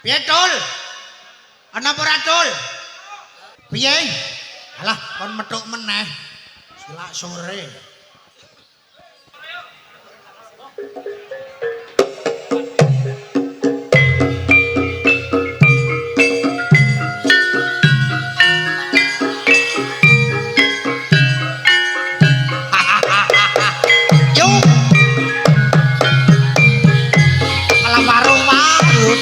Piye Dul? Ana apa ora Dul? Piye? Alah kon metuk meneh. Silak sore.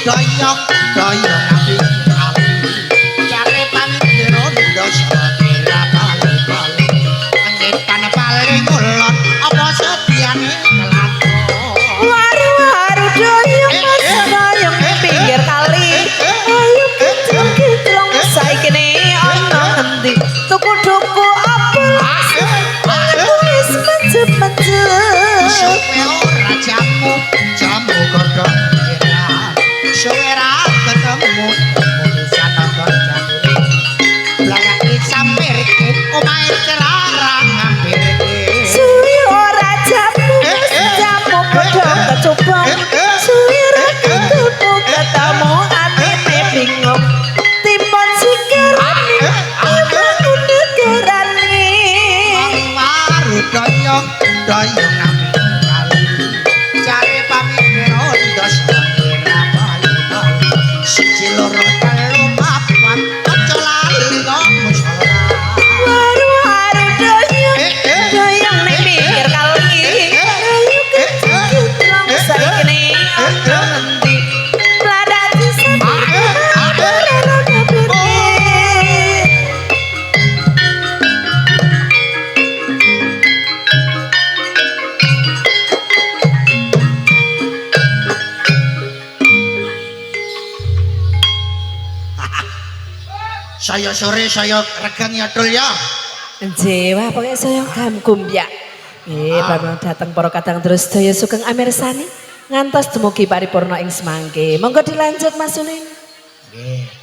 Doyong doyong api api cari pamindiro dosa kira bali-bali pengitan paling ulon apa sediane kelakon waru-waru doyong doyong pinggir kali ayo kiclong saiki ne ana ngendi tuku duku apel wis mencep-mencep suwe ora jamu godhong suara ketemu bisa nonton jadul belakang sampir omae cerarang hampir suwi ora jamu kodhong kecubung suwi ora ketemu atine bingung timbon sikirane ibu negarane waru doyong doyong kali cari pamindiro dosa siji loro telu papat aja lali kok musala waru-waru doyong ning pinggir kali ayo kiclong saiki ne ana ngendi ladak disebut saya sore saya regang ya Dul ya. Jewa pokoke saya gamkum ya. Bamang dateng para kadang terus daya sugeng amirsani ngantos dumugi paripurna ing semangke. Monggo dilanjut Mas Ulin. Nggih.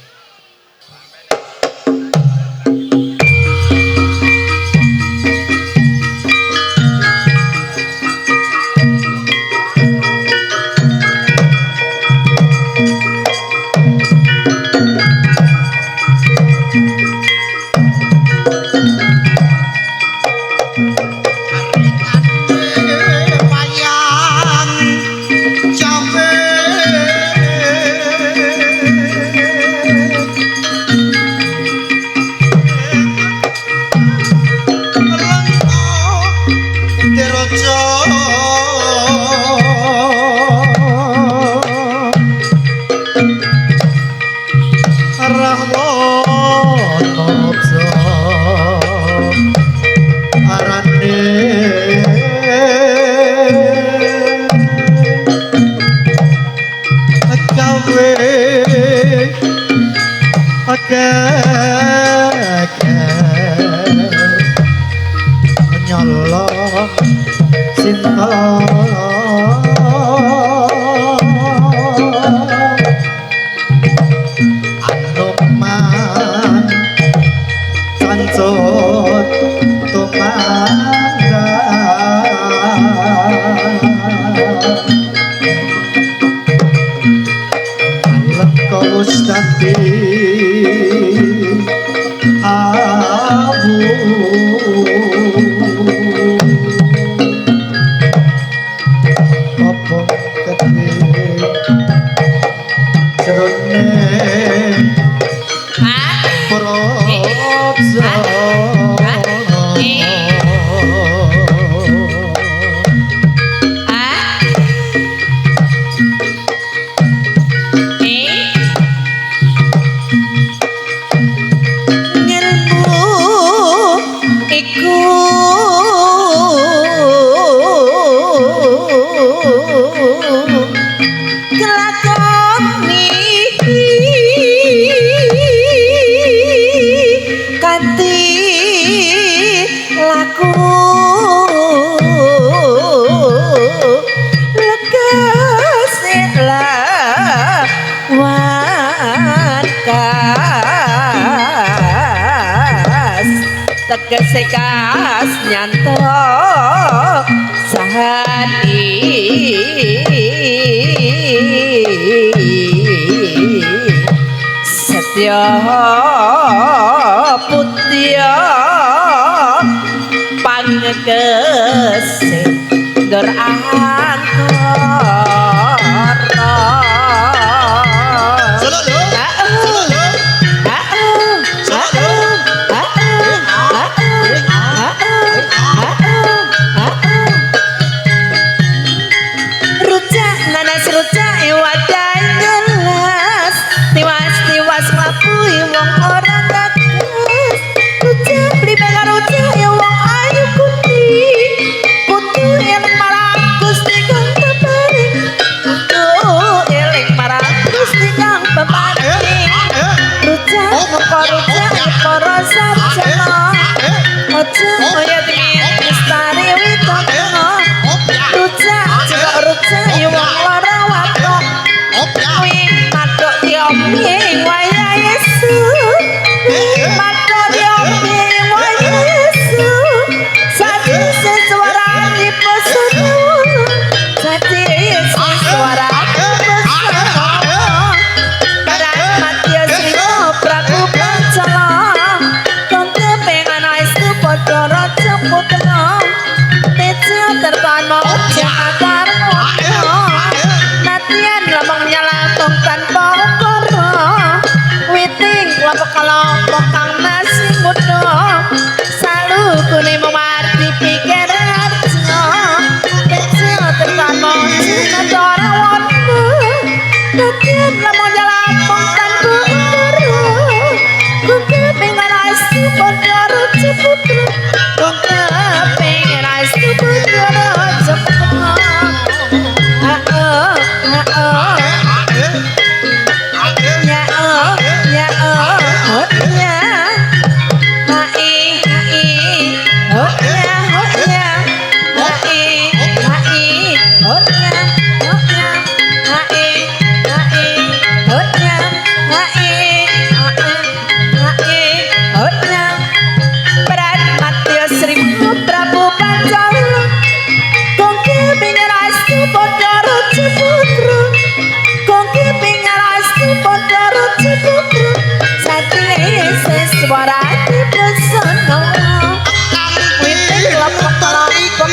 tegese kas nyantok sahadi Wisya putya pangegese dur angkara Solo lho. Solo lho. Rujak nanas rujak wadai gelas tiwas nglabuhi wong ora tegas rujak beli mega rujak wong ayu putih putu eling marang Gusti kang peparing putu eling marang Gusti kang peparing rujak mengko rujak para sarjana aja kaya dingin lestari witana rujak juga rujak wong lara watok wing matuk diombe waya Yesu matuk diombe waya Yesu satu sesuarane pesona satu sesuarane pesona Barat Matya Sri Prabu Pancala Tongke pengen aistu padha raja putra tejo terpano jatar natian lamang nyalatung tanpa ukara witing kelompok-kelompok kang masih muda salugune memarti pikir arja tejo terpano jatar wana natian lamang nyalatung tanpa ukara kuke pengen aistu padha raja putra kuke pengen aistu padha raja putra Prabu Pancala Kongke pingarastu padha raja putra Kongke pingarastu padha raja putra satine seswarane pesona witing kelompok-kelompok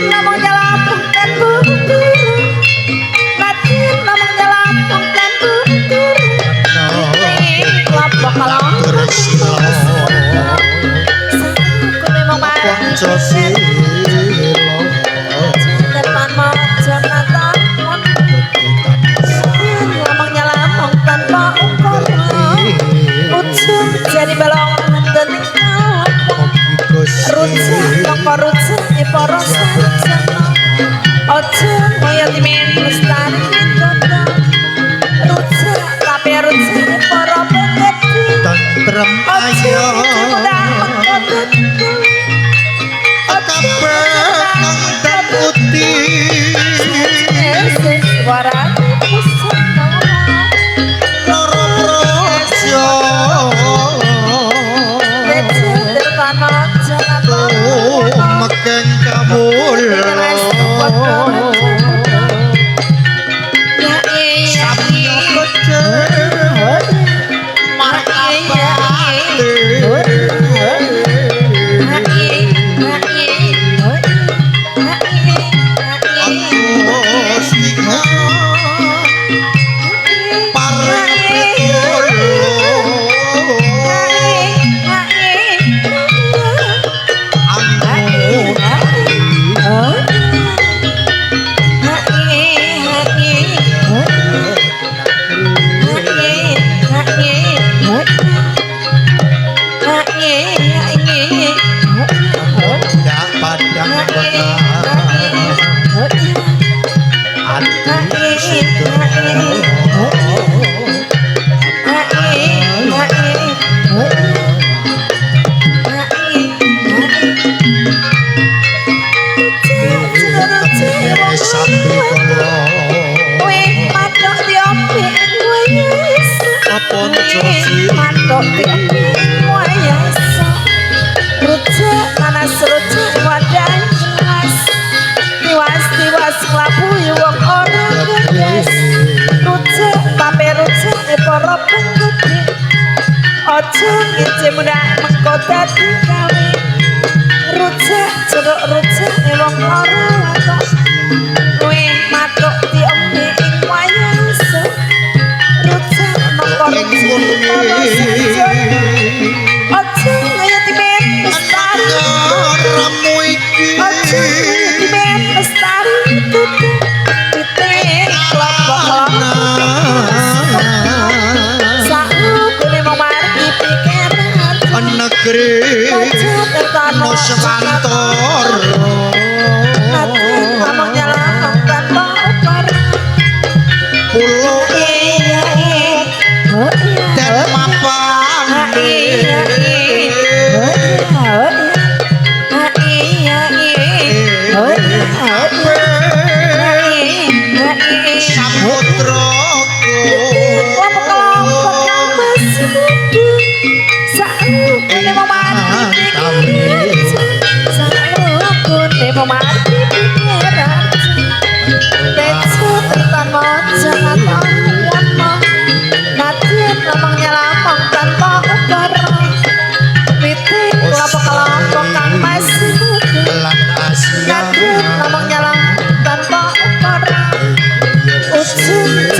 namung nyelapung dan buru-buru Natin namung nyelapung dan buru-buru Kelapa kalong Saku memang marah Depan mojo nata Namung nyelapung tanpa ukuran Ujung jadi balong dan Rujak, toko rujak, para sarjana Ojo, kaya timin lestari mintoto Rujak, tapi rujak, para pengerti tentrem Ojo, ayo mudah mengkodot kabeh kang putih Suara pusat loro projo depan mojo mekeng kawula samyo kecil markabate aku stinga pareng dak padang ati sampe kala apa Matok wayasa Rujak panas rujak wadah jelas Tiwas-tiwas nglabuhi wong ora gedes Rujak pape rujak para penggede Ojo ngece mudah mengko dadi gawe Rujak jeruk rujak wong ora watok Kowe matok diombe ing wayasa Rujak mengko rujak Ojo kaya timen lestari ramu iki Ojo kaya timen lestari Pitik kelapa Saukune mau marti pikiran negeri Ojo tertano no semantor Nanti ngomong nyalamang tanpa upar pulau dan mapan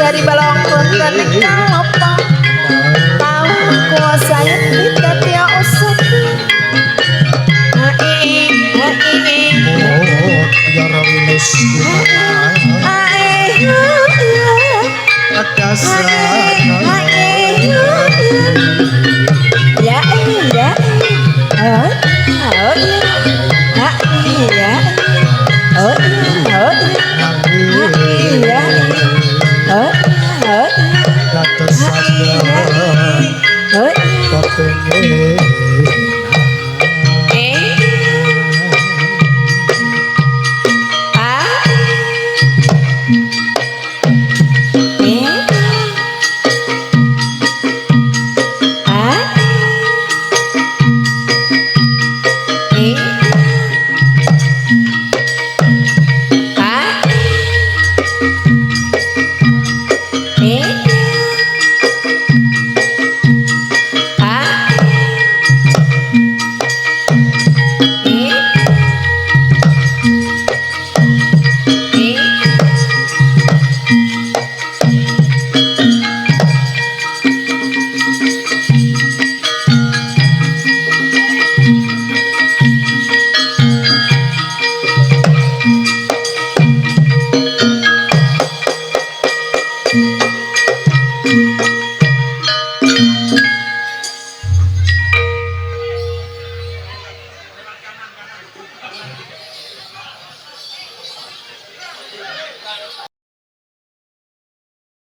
Dari balong konten kalapa tahu kuasanya kita dia usut ya rawis ada sana